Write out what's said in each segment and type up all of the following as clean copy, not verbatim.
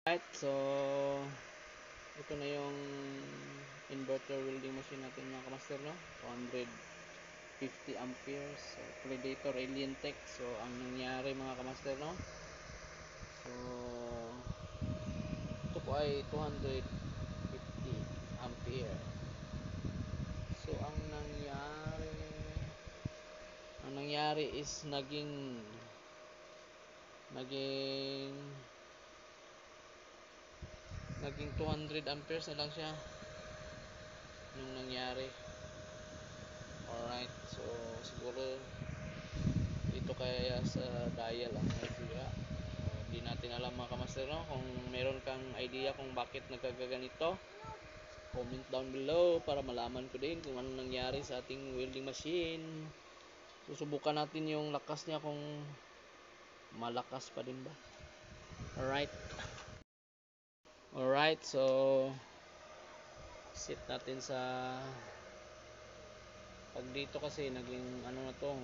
Right, so ito na yung inverter welding machine natin mga kamaster, no? 250 amperes, so, Predator Alien Tech. So ang nangyari mga kamaster, no? So ito po ay 250 ampere. So ang nangyari is naging 200 amperes na lang siya yung nangyari. Alright, so siguro dito kaya sa dial ang nasira. Hindi natin alam mga kamaster, no? Kung meron kang idea kung bakit nagkagaganito, comment down below para malaman ko din kung ano nangyari sa ating welding machine. Susubukan natin yung lakas niya kung malakas pa din ba. Alright, so set natin sa pag dito kasi naging ano na to,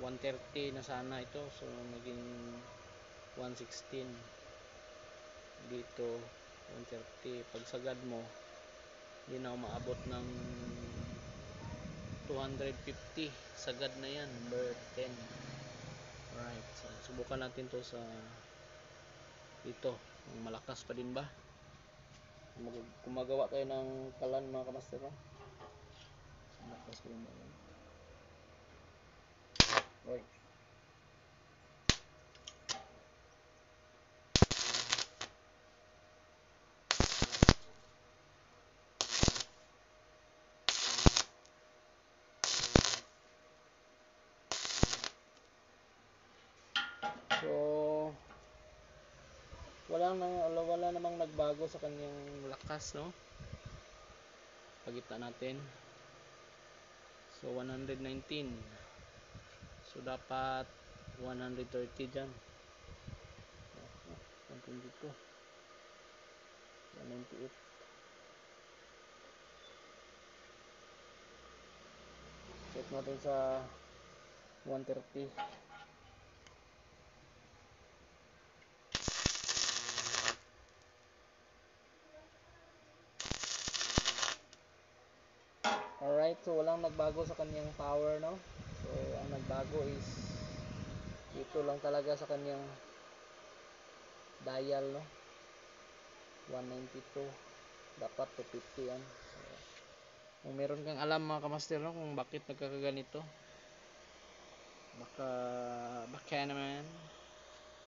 130 na sana ito, so naging 116 dito, 130. Pag sagad mo hindi na umaabot ng 250, sagad na yan, number 10. Alright, so subukan natin to sa dito, malakas pa din ba. Gumagawa tayo ng kalan mga kamaster, no? Malakas pa din ba yan? Right. So wala namang nagbago sa kanyang lakas, no? Pagita natin, so 119, so dapat 130 dyan. Hanggang dito 198. Check natin sa 130. Alright, so walang nagbago sa kanyang power, no? So ang nagbago is dito lang talaga sa kanyang dial, no? 192, dapat 250 yan. So, kung meron kang alam mga kamaster, no, kung bakit nagkakaganito, baka naman